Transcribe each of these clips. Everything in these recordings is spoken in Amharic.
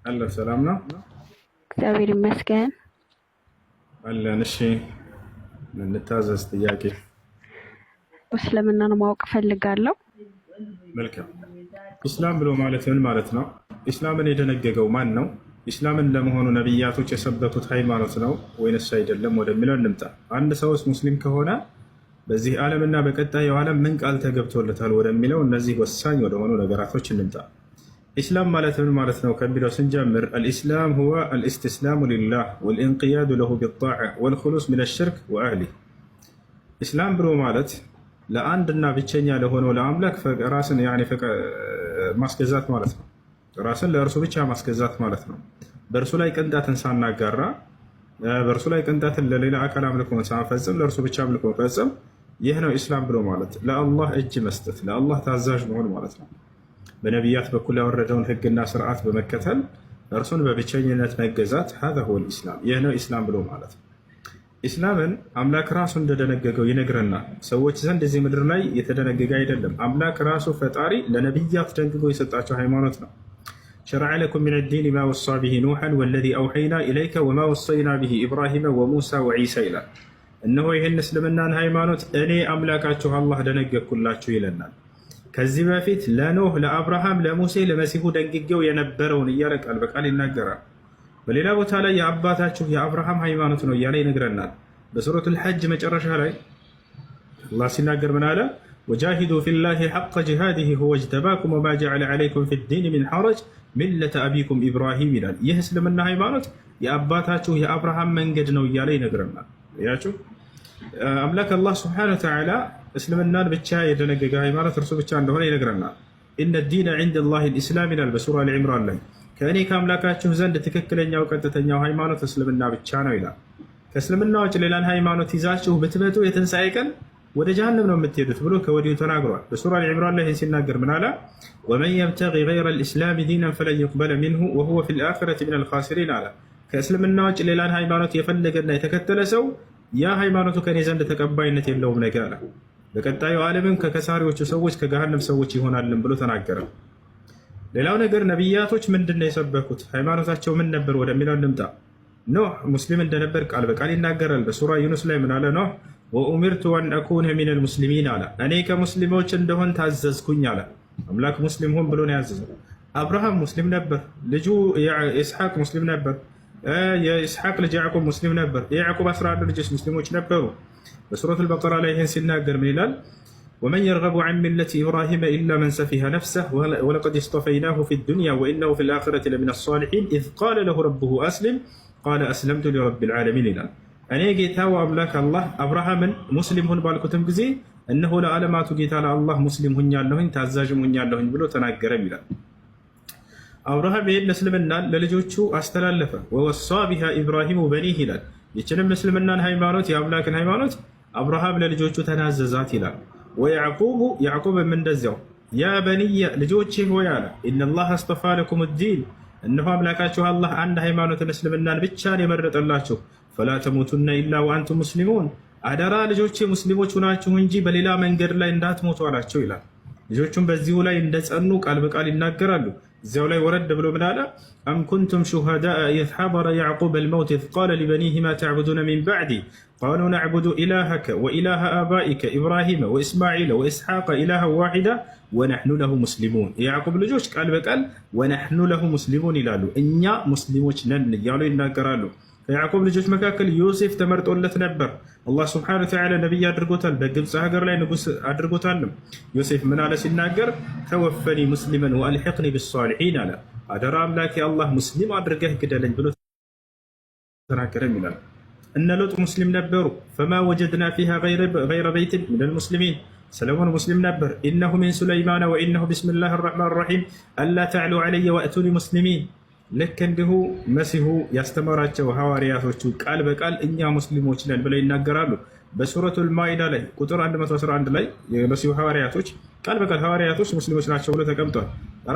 አለ ሰላም ነው እግዚአብሔር ይመስገን አለን። እሺ እንታዘዝ። ጥያቄ እስልምናን ማወቅ ፈልጋለሁ። መልካም። ኢስላም ብሎ ማለት ምን ማለት ነው? ኢስላምን የደነገገው ማን ነው? ኢስላምን ለመሆኑ ነቢያቶች የሰበኩት ሃይማኖት ነው ወይንስ አይደለም ወደሚለው እንምጣ። አንድ ሰውስ ሙስሊም ከሆነ በዚህ ዓለምና በቀጣዩ ዓለም ምን ቃል ተገብቶለታል ወደሚለው እነዚህ ወሳኝ ወደሆኑ ነገራቶች እንምጣ። ኢስላም ማለት ምን ማለት ነው ከሚለው ስንጀምር አልኢስላም ሁወ አልኢስቲስላሙ ሊላህ ወልኢንቅያዱ ለሁ ቢጣዓ ወልኹሉስ ሚነ ሽርክ ወአህሊህ። ኢስላም ብሎ ማለት ለአንድና ብቸኛ ለሆነው ለአምላክ ራስን ማስገዛት ማለት ነው። ራስን ለእርሱ ብቻ ማስገዛት ማለት ነው። በእርሱ ላይ ቅንጣትን ሳናጋራ፣ በእርሱ ላይ ቅንጣትን ለሌላ አካል አምልኮን ሳንፈጽም፣ ለእርሱ ብቻ አምልኮ ፈጽም። ይህ ነው ኢስላም ብሎ ማለት። ለአላህ እጅ መስጠት፣ ለአላህ ታዛዥ መሆን ማለት ነው። በነቢያት በኩል ያወረደውን ህግና ስርዓት በመከተል እርሱን በብቸኝነት መገዛት ሀዛ ሁወል ኢስላም። ይህ ነው ኢስላም ብሎ ማለት። ኢስላምን አምላክ ራሱ እንደደነገገው ይነግረናል። ሰዎች ዘንድ እዚህ ምድር ላይ የተደነገገ አይደለም። አምላክ ራሱ ፈጣሪ ለነቢያት ደንግጎ የሰጣቸው ሃይማኖት ነው። ሸረዐ ለኩም ሚነ ዲን ማ ወሳ ብሂ ኑሐን ወለዚ አውሐይና ኢለይከ ወማ ወሰይና ብሂ ኢብራሂመ ወሙሳ ወዒሳ ይላል። እነሆ ይህን እስልምናን ሃይማኖት እኔ አምላካችሁ አላህ ደነገግኩላችሁ ይለናል። ከዚህ በፊት ለኖህ፣ ለአብርሃም፣ ለሙሴ፣ ለመሲሁ ደንግጌው የነበረውን እያለ ቃል በቃል ይናገራል። በሌላ ቦታ ላይ የአባታችሁ የአብርሃም ሃይማኖት ነው እያለ ይነግረናል። በሱረቱል ሐጅ መጨረሻ ላይ አላህ ሲናገር ምን አለ? ወጃሂዱ ፊላሂ ሐቀ ጂሃዲሂ ሁወ እጅተባኩም ወማ ጀዐለ ዐለይኩም ፊዲን ሚን ሐረጅ ሚለተ አቢኩም ኢብራሂም ይላል። ይህ እስልምና ሃይማኖት የአባታችሁ የአብርሃም መንገድ ነው እያለ ይነግረናል። ያችሁ አምላክ አላህ ሱብሓነሁ ወተዓላ እስልምናን ብቻ የደነገገ ሃይማኖት እርሱ ብቻ እንደሆነ ይነግረናል። ኢነ ዲነ ዒንደላሂ ልኢስላም ይላል በሱራ አልዕምራን ላይ። ከእኔ ከአምላካችሁ ዘንድ ትክክለኛው ቀጥተኛው ሃይማኖት እስልምና ብቻ ነው ይላል። ከእስልምና ውጭ ሌላን ሃይማኖት ይዛችሁ ብትመጡ የትንሣኤ ቀን ወደ ጀሃነም ነው የምትሄዱት ብሎ ከወዲሁ ተናግሯል። በሱራ አልዕምራን ላይ ሲናገር ምን አለ? ወመን የብተጊ ገይረ ልእስላሚ ዲናን ፈለን ዩቅበለ ሚንሁ ወሁወ ፊል አኺረቲ ሚነል ኻሲሪን አለ። ከእስልምና ውጭ ሌላን ሃይማኖት የፈለገና የተከተለ ሰው ያ ሃይማኖቱ ከእኔ ዘንድ ተቀባይነት የለውም ነገ አለ። በቀጣዩ ዓለምም ከከሳሪዎቹ ሰዎች ከገሃነም ሰዎች ይሆናልን ብሎ ተናገረ። ሌላው ነገር ነቢያቶች ምንድን ነው የሰበኩት? ሃይማኖታቸው ምን ነበር ወደሚለው እንምጣ። ኖህ ሙስሊም እንደነበር ቃል በቃል ይናገራል። በሱራ ዩኑስ ላይ ምን አለ? ኖህ ወኡሚርቱ አን አኩነ ሚነል ሙስሊሚን አለ። እኔ ከሙስሊሞች እንደሆን ታዘዝኩኝ አለ። አምላክ ሙስሊም ሁን ብሎ ነው ያዘዘው። አብርሃም ሙስሊም ነበር። ልጁ ኢስሐቅ ሙስሊም ነበር። የኢስሐቅ ልጅ ያዕቁብ ሙስሊም ነበር። የያዕቁብ 11 ልጆች ሙስሊሞች ነበሩ። በሱረቱል በቀራ ላይ ይህን ሲናገር ምን ይላል? ወመን የርገቡ ዐን ሚለቲ ኢብራሂመ ኢላ መን ሰፊሀ ነፍሰህ ወለቀድ እስጠፈይናሁ ፊዱንያ ወኢነሁ ፊል አኺረቲ ለሚነ ሷሊሒን ኢዝ ቃለ ለሁ ረቡሁ አስሊም ቃለ አስለምቱ ሊረቢል ዓለሚን ይላል። እኔ ጌታው አምላክ አላህ አብርሃምን ሙስሊም ሁን ባልኩትም ጊዜ እነሆ ለዓለማቱ ጌታ ለአላህ ሙስሊም ሁኛለሁኝ ታዛዥም ሁኛለሁኝ ብሎ ተናገረም ይላል። አብርሃም ይህን እስልምናን ለልጆቹ አስተላለፈ። ወወሳ ቢሃ ኢብራሂሙ በኒህ ይላል። ይችንም እስልምናን ሃይማኖት የአምላክን ሃይማኖት አብርሃም ለልጆቹ ተናዘዛት ይላል። ወያዕቁቡ ያዕቁብም እንደዚያው ያ በኒየ ልጆቼ ሆይ አለ ኢነላህ አስጠፋ ለኩም ዲን እነሆ አምላካችሁ አላህ አንድ ሃይማኖትን እስልምናን ብቻን የመረጠላችሁ ፈላ ተሙቱነ ኢላ ወአንቱም ሙስሊሙን አደራ ልጆቼ ሙስሊሞች ሁናችሁ እንጂ በሌላ መንገድ ላይ እንዳትሞቱ አላቸው ይላል። ልጆቹም በዚሁ ላይ እንደጸኑ ቃል በቃል ይናገራሉ። እዚያው ላይ ወረድ ብሎ ምን አለ? አም ኩንቱም ሹሃዳአ ኢዝ ሐደረ ያዕቁበ አልመውት ኢዝ ቃለ ሊበኒሂ ማ ተዕቡዱነ ሚን በዕዲ ቃሉ ነዕቡዱ ኢላሀከ ወኢላሀ አባኢከ ኢብራሂመ ወኢስማዒለ ወኢስሐቀ ኢላሀን ዋሒዳ ወነሕኑ ለሁ ሙስሊሙን። የያዕቁብ ልጆች ቃል በቃል ወነሕኑ ለሁ ሙስሊሙን ይላሉ። እኛ ሙስሊሞች ነን እያሉ ይናገራሉ። ከያዕቁብ ልጆች መካከል ዮሴፍ ተመርጦለት ነበር። አላህ ስብሐነሁ ወተዓላ ነቢይ አድርጎታል። በግብፅ ሀገር ላይ ንጉስ አድርጎታልም። ዮሴፍ ምን አለ ሲናገር? ተወፈኒ ሙስሊመን ወአልሒቅኒ ቢሷሊሒን አለ። አደራ አምላኬ አላህ ሙስሊም አድርገህ ግደለኝ ብሎ ተናገረም ይላል። እነ ሎጥ ሙስሊም ነበሩ። ፈማ ወጀድና ፊሃ ገይረ በይትን ሚነል ሙስሊሚን። ሰለሞን ሙስሊም ነበር። ኢነሁ ሚን ሱለይማነ ወኢነሁ ቢስሚላሂ ረሕማን ረሒም አላ ተዕሉ ዐለየ ወእቱኒ ሙስሊሚን። ልክ እንዲሁ መሲሁ ያስተማራቸው ሐዋርያቶቹ ቃል በቃል እኛ ሙስሊሞች ነን ብለው ይናገራሉ። በሱረቱል ማኢዳ ላይ ቁጥር 111 ላይ የመሲሁ ሐዋርያቶች ቃል በቃል ሐዋርያቶች ሙስሊሞች ናቸው ብለው ተቀምጧል።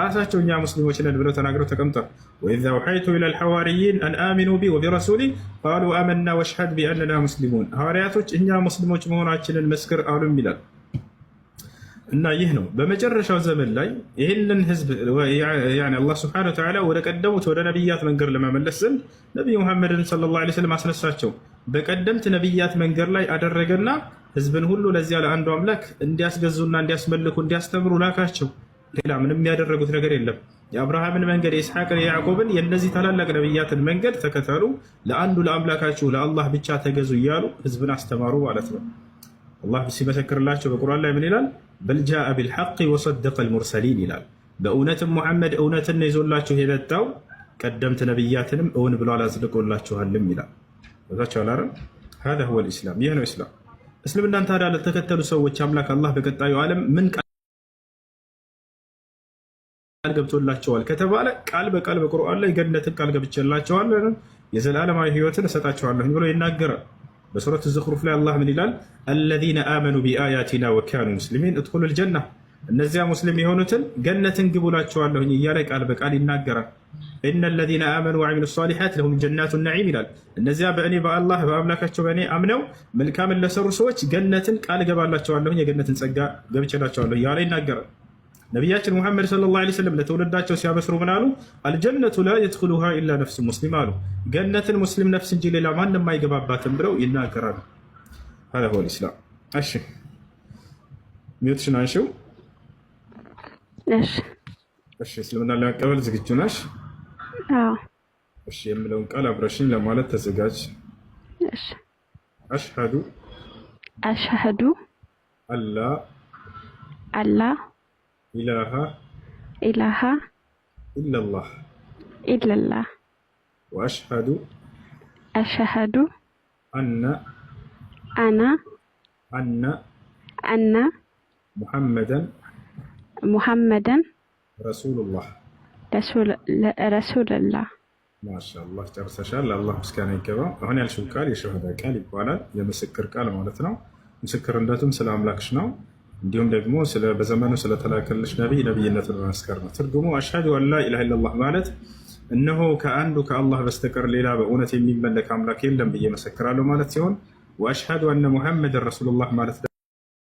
ራሳቸው እኛ ሙስሊሞች ነን ብለው ተናግረው ተቀምጧል። ወኢዝ አውሐይቱ ኢለል ሐዋርይን አን አሚኑ ቢ ወቢረሱሊ ቃሉ አመና ወሽሀድ ቢአንና ሙስሊሙን። ሐዋርያቶች እኛ ሙስሊሞች መሆናችንን መስክር አሉም ይላል። እና ይህ ነው በመጨረሻው ዘመን ላይ ይህንን ህዝብ አላህ ስብሐነሁ ወተዓላ ወደ ቀደሙት ወደ ነቢያት መንገድ ለመመለስ ዘንድ ነቢዩ ሙሐመድን ሰለላሁ ዐለይሂ ወሰለም አስነሳቸው። በቀደምት ነቢያት መንገድ ላይ አደረገና ህዝብን ሁሉ ለዚያ ለአንዱ አምላክ እንዲያስገዙና እንዲያስመልኩ እንዲያስተምሩ ላካቸው። ሌላ ምንም ያደረጉት ነገር የለም። የአብርሃምን መንገድ፣ የኢስሐቅን፣ የያዕቆብን የእነዚህ ታላላቅ ነቢያትን መንገድ ተከተሉ፣ ለአንዱ ለአምላካችሁ ለአላህ ብቻ ተገዙ እያሉ ህዝብን አስተማሩ ማለት ነው። አላህ ሲመሰክርላቸው በቁርአን ላይ ምን ይላል? በል ጃአ ቢልሐቅ ወሰደቀ አልሙርሰሊን ይላል። በእውነትም ሙሐመድ እውነትን ይዞላችሁ የመጣው ቀደምት ነቢያትንም እውን ብሎ አላጽድቆላችኋልም ይላል። ወዛቸው አላረ هذا هو الاسلام። ይህ ነው እስላም። እስልምናን ታዲያ ለተከተሉ ሰዎች አምላክ አላህ በቀጣዩ ዓለም ምን ቃል ገብቶላቸዋል ከተባለ ቃል በቃል በቁርአን ላይ ገነትን ቃል ገብቼላቸዋለሁ የዘላለማዊ ህይወትን እሰጣቸዋለሁ ብሎ ይናገራል። በሱረት الزخرف ላይ አላህ ምን ይላል? الذين آمنوا بآياتنا وكانوا مسلمين ادخلوا الجنة እነዚያ ሙስሊም የሆኑትን ገነትን ግቡላቸዋለሁ እያለ ቃል በቃል ይናገራል። إن الذين آمنوا وعملوا الصالحات لهم جنات النعيم ይላል። እነዚያ በእኔ በአላህ በአምላካቸው በእኔ አምነው መልካምን ለሰሩ ሰዎች ገነትን ቃል ገባላቸዋለሁ የገነትን ጸጋ ገብቼላቸዋለሁ እያለ ይናገራል። ነቢያችን ሙሐመድ ሰለላሁ ዐለይሂ ወሰለም ለተወለዳቸው ሲያበስሩ ምን አሉ? አልጀነቱ ላ የድኹሉሃ ኢላ ነፍስ ሙስሊም አሉ። ገነትን ሙስሊም ነፍስ እንጂ ሌላ ማንም አይገባባትም ብለው ይናገራሉ። هذا هو الاسلام። እሺ ሚውትሽን አንሺው። እሺ እስልምና ለመቀበል ዝግጁ ነሽ? አዎ። እሺ የምለውን ቃል አብረሽኝ ለማለት ተዘጋጅ። እሺ አሽሀዱ አላ ኢላሃ ኢለላህ ወአሽሀዱ አነ ሙሐመደን ረሱሉላህ። ማሻአላህ ጨርሰሻል። አላህ ምስጋና ይገባ። አሁን ያልሽው ቃል የሸሃዳ ቃል ይባላል። የምስክር ቃል ማለት ነው። ምስክርነቱም ስለ አምላክሽ ነው። እንዲሁም ደግሞ በዘመኑ ስለተላከልሽ ነቢይ ነቢይነቱን መመስከር ነው። ትርጉሙ አሽሀዱ አን ላ ኢላሃ ኢለላህ ማለት እነሆ ከአንዱ ከአላህ በስተቀር ሌላ በእውነት የሚመለክ አምላክ የለም ብዬ መሰክራለሁ ማለት ሲሆን ወአሽሀዱ አነ ሙሐመድን ረሱሉላህ ማለት